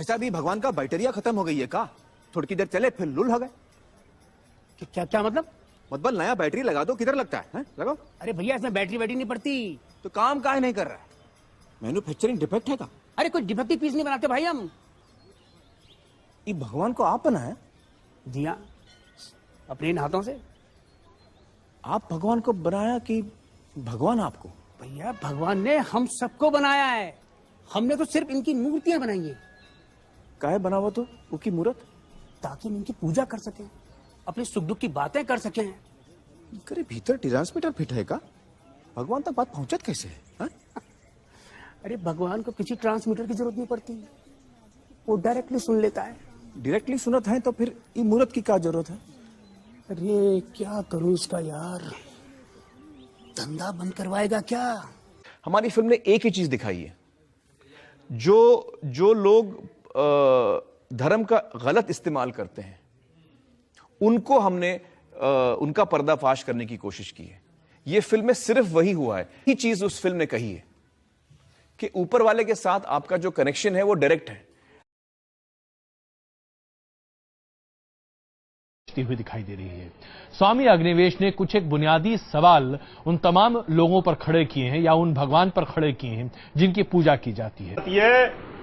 भाई साहब, ये भगवान का बैटरिया खत्म हो गई है का? थोड़ी देर चले फिर लुल हो गए। क्या क्या मतलब नया बैटरी लगा दो, किधर लगता है? लगाओ। अरे भैया इसमें बैटरी नहीं पड़ती। तो काम काहे नहीं कर रहा है? मैन्युफैक्चरिंग डिफेक्ट है का? अरे कोई डिफेक्टिव पीस नहीं बनाते भाई हम। ये भगवान को आप बनाया? जी हाँ, अपने इन हाथों से। आप भगवान को बनाया कि भगवान आपको? भैया भगवान ने हम सबको बनाया है, हमने तो सिर्फ इनकी मूर्तियां बनाई है। काहे बनावा तो उसकी मूर्त? ताकि हम इनकी पूजा कर सकें, अपने सुख दुख की बातें कर सकें। करे भीतर ट्रांसमीटर फिट है का? भगवान तक बात पहुंचत कैसे है हा? अरे भगवान को किसी ट्रांसमीटर की जरूरत नहीं पड़ती, वो डायरेक्टली सुन लेता है। डायरेक्टली सुनत है तो फिर ये मूर्त की क्या जरूरत है? अरे क्या करूं इसका यार, धंधा बंद करवाएगा क्या? हमारी फिल्म ने एक ही चीज दिखाई है, जो लोग धर्म का गलत इस्तेमाल करते हैं उनको हमने उनका पर्दाफाश करने की कोशिश की है। ये फिल्म में सिर्फ वही हुआ है, ये चीज उस फिल्म ने कही है कि ऊपर वाले के साथ आपका जो कनेक्शन है वो डायरेक्ट है। हुई दिखाई दे रही है। स्वामी अग्निवेश ने कुछ एक बुनियादी सवाल उन तमाम लोगों पर खड़े किए हैं या उन भगवान पर खड़े किए हैं जिनकी पूजा की जाती है। ये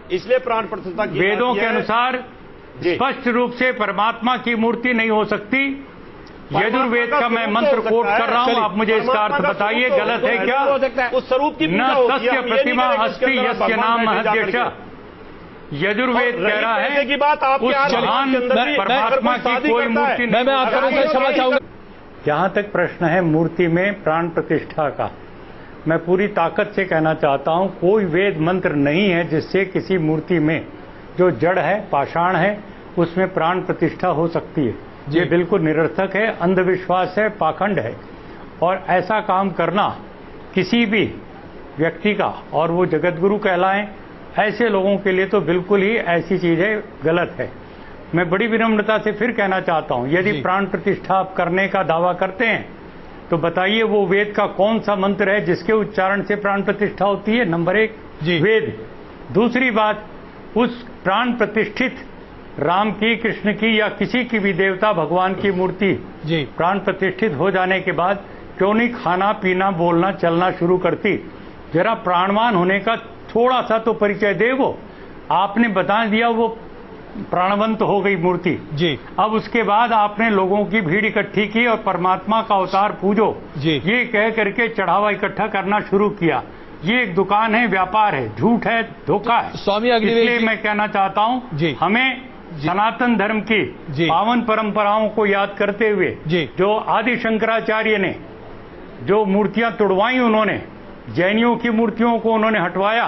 इसलिए प्राण प्रतिष्ठा की वेदों के अनुसार स्पष्ट रूप से परमात्मा की मूर्ति नहीं हो सकती। यजुर्वेद का मैं मंत्र कोट कर रहा हूं, आप मुझे इसका अर्थ बताइए, गलत है क्या? उस स्वरूप की न तस्य प्रतिमा अस्ति यस्य नाम महद्यश। यजुर्वेद कह रहा है की बात आप उस महान परमात्मा की कोई मूर्ति नहीं। मैं आपका क्षमा चाहूंगा। जहां तक प्रश्न है मूर्ति में प्राण प्रतिष्ठा का, मैं पूरी ताकत से कहना चाहता हूं कोई वेद मंत्र नहीं है जिससे किसी मूर्ति में जो जड़ है, पाषाण है, उसमें प्राण प्रतिष्ठा हो सकती है। ये बिल्कुल निरर्थक है, अंधविश्वास है, पाखंड है। और ऐसा काम करना किसी भी व्यक्ति का, और वो जगतगुरु कहलाएं, ऐसे लोगों के लिए तो बिल्कुल ही ऐसी चीजें गलत है। मैं बड़ी विनम्रता से फिर कहना चाहता हूं, यदि प्राण प्रतिष्ठा आप करने का दावा करते हैं तो बताइए वो वेद का कौन सा मंत्र है जिसके उच्चारण से प्राण प्रतिष्ठा होती है? नंबर 1 वेद। दूसरी बात, उस प्राण प्रतिष्ठित राम की, कृष्ण की या किसी की भी देवता भगवान की मूर्ति प्राण प्रतिष्ठित हो जाने के बाद क्यों नहीं खाना पीना बोलना चलना शुरू करती? जरा प्राणवान होने का थोड़ा सा तो परिचय दे। वो आपने बता दिया वो प्राणवंत हो गई मूर्ति जी। अब उसके बाद आपने लोगों की भीड़ इकट्ठी की और परमात्मा का अवतार पूजो जी, ये कह करके चढ़ावा इकट्ठा करना शुरू किया। ये एक दुकान है, व्यापार है, झूठ है, धोखा है। स्वामी अग्निवेश, इसलिए मैं कहना चाहता हूं हमें सनातन धर्म की पावन परंपराओं को याद करते हुए जो आदि शंकराचार्य ने जो मूर्तियां तुड़वाई, उन्होंने जैनियों की मूर्तियों को उन्होंने हटवाया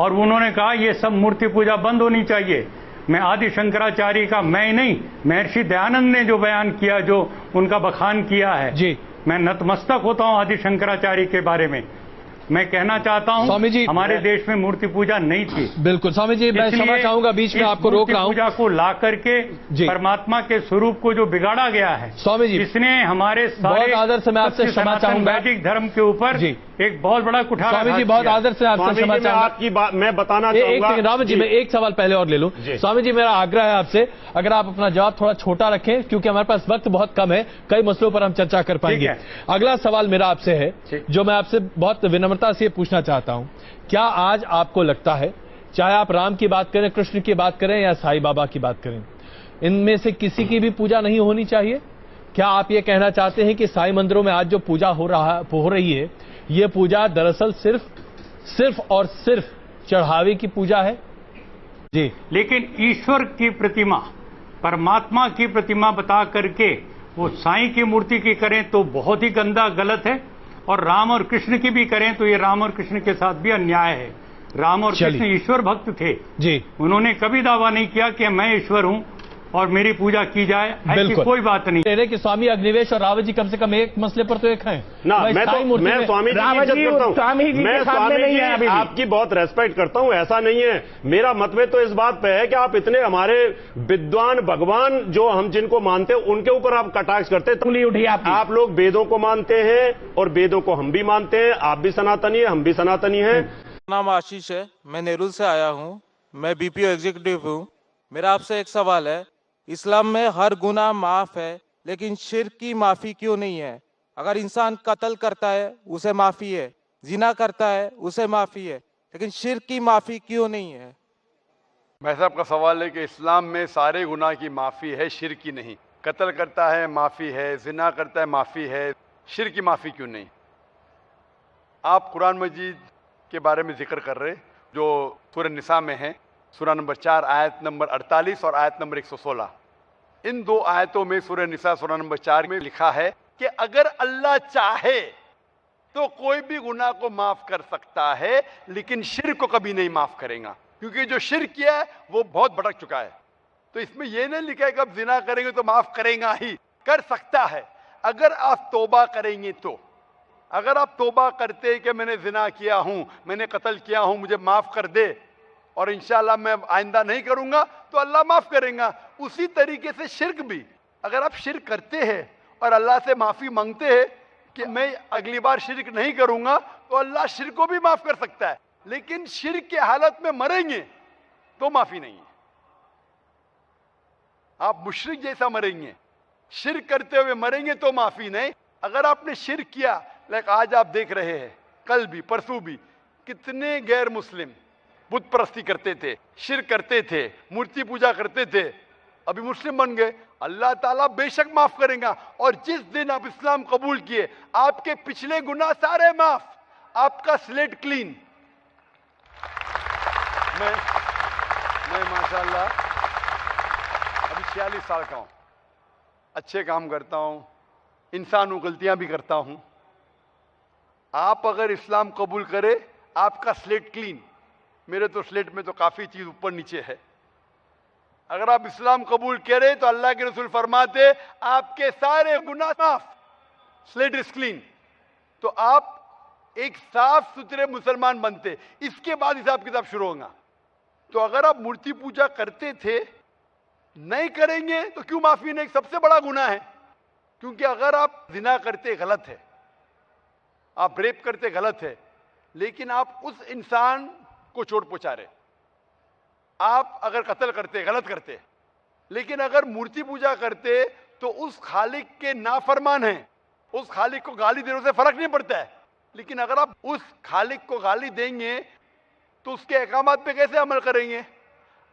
और उन्होंने कहा ये सब मूर्ति पूजा बंद होनी चाहिए। मैं आदि शंकराचार्य का मैं नहीं, महर्षि दयानंद ने जो बयान किया, जो उनका बखान किया है जी, मैं नतमस्तक होता हूं आदि शंकराचार्य के बारे में। मैं कहना चाहता हूं स्वामी जी, हमारे देश में मूर्ति पूजा नहीं थी। बिल्कुल स्वामी जी, मैं क्षमा चाहूंगा, बीच में आपको रोक रहा हूं। पूजा को ला करके परमात्मा के स्वरूप को जो बिगाड़ा गया है स्वामी जी, इसने हमारे बहुत आदर से मैं आपसे क्षमा चाहूंगा, वैदिक धर्म के ऊपर एक बहुत बड़ा कुठार। स्वामी जी बहुत आदर से आपसे क्षमा चाहूंगा। आपकी बात मैं बताना चाहूंगा। राम जी, मैं एक सवाल पहले और ले लूं। स्वामी जी, मेरा आग्रह है आपसे, अगर आप अपना जवाब थोड़ा छोटा रखें क्योंकि हमारे पास वक्त बहुत कम है, कई मसलों पर हम चर्चा कर पाएंगे। अगला सवाल मेरा आपसे है जो मैं आपसे बहुत विनम्रता से पूछना चाहता हूं, क्या आज आपको लगता है, चाहे आप राम की बात करें, कृष्ण की बात करें या साईं बाबा की बात करें, इनमें से किसी की भी पूजा नहीं होनी चाहिए? क्या आप ये कहना चाहते हैं कि साईं मंदिरों में आज जो पूजा हो रही है, ये पूजा दरअसल सिर्फ और सिर्फ चढ़ावे की पूजा है? जी, लेकिन ईश्वर की प्रतिमा, परमात्मा की प्रतिमा बता करके वो साईं की मूर्ति की करें तो बहुत ही गंदा, गलत है। और राम और कृष्ण की भी करें तो ये राम और कृष्ण के साथ भी अन्याय है। राम और कृष्ण ईश्वर भक्त थे जी, उन्होंने कभी दावा नहीं किया कि मैं ईश्वर हूं और मेरी पूजा की जाए, ऐसी कोई बात नहीं है कि स्वामी अग्निवेश और रावत जी कम से कम एक मसले पर तो एक हैं ना। मैं स्वामी जी करता हूं, मैं स्वामी जी आपकी बहुत रेस्पेक्ट करता हूं, ऐसा नहीं है। मेरा मतभेद तो इस बात पे है कि आप इतने हमारे विद्वान भगवान जो हम जिनको मानते हैं उनके ऊपर आप कटाक्ष करते हैं। आप लोग वेदों को मानते हैं और वेदों को हम भी मानते हैं, आप भी सनातनी है, हम भी सनातनी है। नाम आशीष है, मैं नेरुल से आया हूं मैं बीपीओ एग्जीक्यूटिव हूँ। मेरा आपसे एक सवाल है, इस्लाम में हर गुनाह माफ है, लेकिन शिर्क की माफी क्यों नहीं है? अगर इंसान कत्ल करता है उसे माफी है, जिना करता है उसे माफी है, लेकिन शिर्क की माफी क्यों नहीं है? भाई साहब का सवाल है कि इस्लाम में सारे गुनाह की माफी है, शिर्क की नहीं। कत्ल करता है माफी है, जिना करता है माफी है, शिर्क की माफी क्यों नहीं? आप कुरान मजीद के बारे में जिक्र कर रहे जो सूरह निसा में है, सूरह नंबर 4 आयत नंबर 48 और आयत नंबर 116। इन दो आयतों में सूरह निसा सूरह नंबर 4 में लिखा है कि अगर अल्लाह चाहे तो कोई भी गुनाह को माफ कर सकता है, लेकिन शिर्क को कभी नहीं माफ करेगा, क्योंकि जो शिर्क किया है वो बहुत भटक चुका है। तो इसमें यह नहीं लिखा है कि अब जिना करेंगे तो माफ करेगा ही, कर सकता है अगर आप तौबा करेंगे तो। अगर आप तौबा करते कि मैंने जिना किया हूं, मैंने कत्ल किया हूं, मुझे माफ कर दे और इंशाअल्लाह मैं आइंदा नहीं करूंगा, तो अल्लाह माफ करेगा। उसी तरीके से शिर्क भी, अगर आप शिर्क करते हैं और अल्लाह से माफी मांगते हैं कि मैं अगली बार शिर्क नहीं करूंगा, तो अल्लाह शिर्क को भी माफ कर सकता है। लेकिन शिर्क की हालत में मरेंगे तो माफी नहीं है। आप मुशरिक जैसा मरेंगे, शिर्क करते हुए मरेंगे तो माफी नहीं। अगर आपने शिर्क किया, लाइक आज आप देख रहे हैं, कल भी परसों भी कितने गैर मुस्लिम बुत परस्ती करते थे, शिर्क करते थे, मूर्ति पूजा करते थे, अभी मुस्लिम बन गए। अल्लाह ताला बेशक माफ करेगा। और जिस दिन आप इस्लाम कबूल किए, आपके पिछले गुनाह सारे माफ, आपका स्लेट क्लीन। मैं माशाल्लाह अभी 46 साल का हूं, अच्छे काम करता हूं, इंसान हूं, गलतियां भी करता हूं। आप अगर इस्लाम कबूल करे, आपका स्लेट क्लीन। मेरे तो स्लेट में तो काफी चीज ऊपर नीचे है। अगर आप इस्लाम कबूल करें तो अल्लाह के रसूल फरमाते आपके सारे गुनाह माफ, स्लेट इज क्लीन। तो आप एक साफ सुथरे मुसलमान बनते, इसके बाद हिसाब किताब शुरू होगा। तो अगर आप मूर्ति पूजा करते थे, नहीं करेंगे तो क्यों माफी नहीं? सबसे बड़ा गुनाह है। क्योंकि अगर आप जिना करते गलत है, आप रेप करते गलत है, लेकिन आप उस इंसान को चोट पहुंचा रहे। आप अगर कत्ल करते गलत करते, लेकिन अगर मूर्ति पूजा करते तो उस खालिक के नाफरमान हैं, उस खालिक को गाली देने से फर्क नहीं पड़ता है। लेकिन अगर आप उस खालिक को गाली देंगे तो उसके अहकामात पे कैसे अमल करेंगे?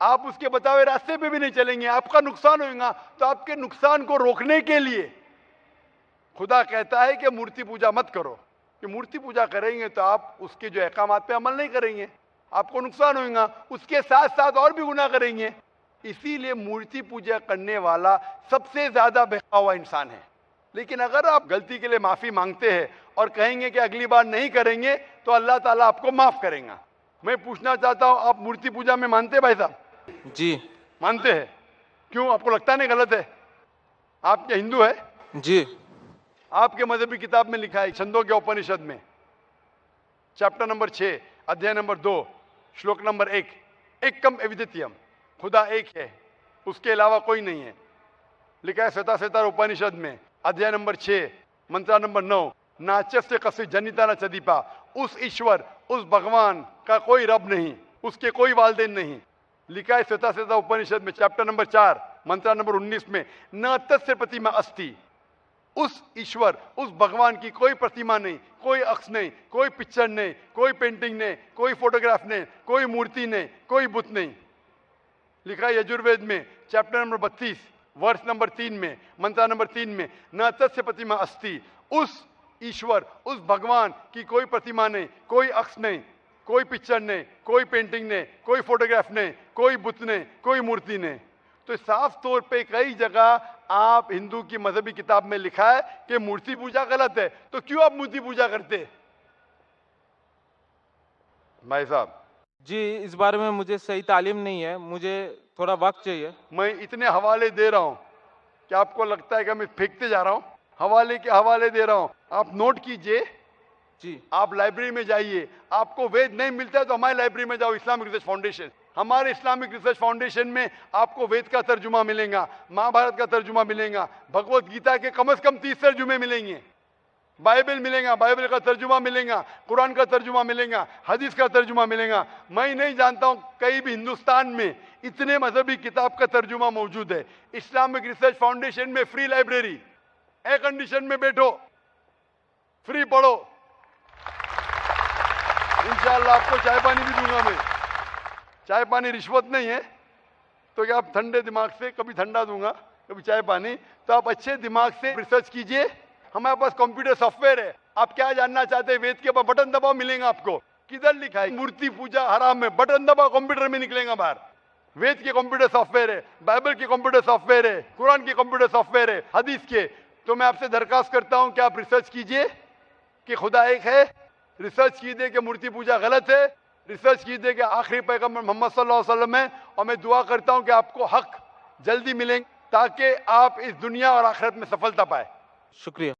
आप उसके बताए रास्ते पे भी नहीं चलेंगे, आपका नुकसान होगा। तो आपके नुकसान को रोकने के लिए खुदा कहता है कि मूर्ति पूजा मत करो, कि मूर्ति पूजा करेंगे तो आप उसके जो अहकामात पे अमल नहीं करेंगे, आपको नुकसान होगा। उसके साथ साथ और भी गुनाह करेंगे। इसीलिए मूर्ति पूजा करने वाला सबसे ज्यादा बहका हुआ इंसान है। लेकिन अगर आप गलती के लिए माफी मांगते हैं और कहेंगे कि अगली बार नहीं करेंगे, तो अल्लाह ताला आपको माफ करेगा। मैं पूछना चाहता हूं, आप मूर्ति पूजा में मानते हैं भाई साहब? जी मानते हैं। क्यों? आपको लगता नहीं गलत है? आप क्या हिंदू है? जी। आपके मजहबी किताब में लिखा है, छंदों के उपनिषद में चैप्टर नंबर 6 अध्याय नंबर 2 श्लोक नंबर 1, एकम अद्वितीयम, खुदा एक है, उसके अलावा कोई नहीं है। लिखा है श्वेता उपनिषद में अध्याय नंबर 6 मंत्र नंबर 9, नाचस्य कसी जनिता न चदीपा, उस ईश्वर, उस भगवान का कोई रब नहीं, उसके कोई वालदेन नहीं। लिखा है श्वेता उपनिषद में चैप्टर नंबर 4 मंत्र नंबर 19 में, न तस्य प्रतिमा अस्ति, उस ईश्वर, उस भगवान की कोई प्रतिमा नहीं, कोई अक्ष नहीं, कोई पिक्चर नहीं, कोई पेंटिंग नहीं, कोई फोटोग्राफ नहीं, कोई मूर्ति नहीं, कोई बुत नहीं। लिखा है यजुर्वेद में चैप्टर नंबर 32 वर्ष नंबर 3 में मंत्र नंबर 3 में, न तस्य प्रतिमा अस्ति, उस ईश्वर, उस भगवान की कोई प्रतिमा नहीं, कोई अक्ष नहीं, कोई पिक्चर नहीं, कोई पेंटिंग नहीं, कोई फोटोग्राफ नहीं, कोई बुत नहीं, कोई मूर्ति नहीं। तो साफ तौर पे कई जगह आप हिंदू की मजहबी किताब में लिखा है कि मूर्ति पूजा गलत है। तो क्यों आप मूर्ति पूजा करते भाई साहब? जी, इस बारे में मुझे सही तालीम नहीं है, मुझे थोड़ा वक्त चाहिए। मैं इतने हवाले दे रहा हूं कि आपको लगता है कि मैं फेंकते जा रहा हूं। हवाले के हवाले दे रहा हूं, आप नोट कीजिए। जी। आप लाइब्रेरी में जाइए, आपको वेद नहीं मिलता है तो हमारी लाइब्रेरी में जाओ, इस्लामिक रिसर्च फाउंडेशन। हमारे इस्लामिक रिसर्च फाउंडेशन में आपको वेद का तर्जुमा मिलेगा, महाभारत का तर्जुमा मिलेगा, भगवत गीता के कम से कम 30 तर्जुमे मिलेंगे। बाइबल मिलेगा, बाइबल का तर्जुमा मिलेगा, कुरान का तर्जुमा मिलेगा, हदीस का तर्जुमा मिलेगा। मैं नहीं जानता हूं कहीं भी हिंदुस्तान में इतने मजहबी किताब का तर्जुमा मौजूद है। इस्लामिक रिसर्च फाउंडेशन में फ्री लाइब्रेरी, एयर कंडीशन में बैठो, फ्री पढ़ो। इंशाअल्लाह आपको चाय पानी भी दूंगा मैं। चाय पानी रिश्वत नहीं है, तो क्या आप ठंडे दिमाग से, कभी ठंडा दूंगा कभी चाय पानी, तो आप अच्छे दिमाग से रिसर्च कीजिए। हमारे पास कंप्यूटर सॉफ्टवेयर है। आप क्या जानना चाहते हैं वेद के ऊपर, बटन दबाओ मिलेगा आपको। किधर लिखा है मूर्ति पूजा हराम में, बटन दबाओ कंप्यूटर में निकलेगा बाहर। वेद के कंप्यूटर सॉफ्टवेयर है, बाइबल के कंप्यूटर सॉफ्टवेयर है, कुरान के कंप्यूटर सॉफ्टवेयर है, हदीस के। तो मैं आपसे दरखास्त करता हूं कि आप रिसर्च कीजिए कि खुदा एक है, रिसर्च कीजिए कि मूर्ति पूजा गलत है, रिसर्च कीजिए कि आखिरी पैगंबर मोहम्मद सल्लल्लाहु अलैहि वसल्लम है। और मैं दुआ करता हूं कि आपको हक जल्दी मिलेंगे ताकि आप इस दुनिया और आखिरत में सफलता पाए। शुक्रिया।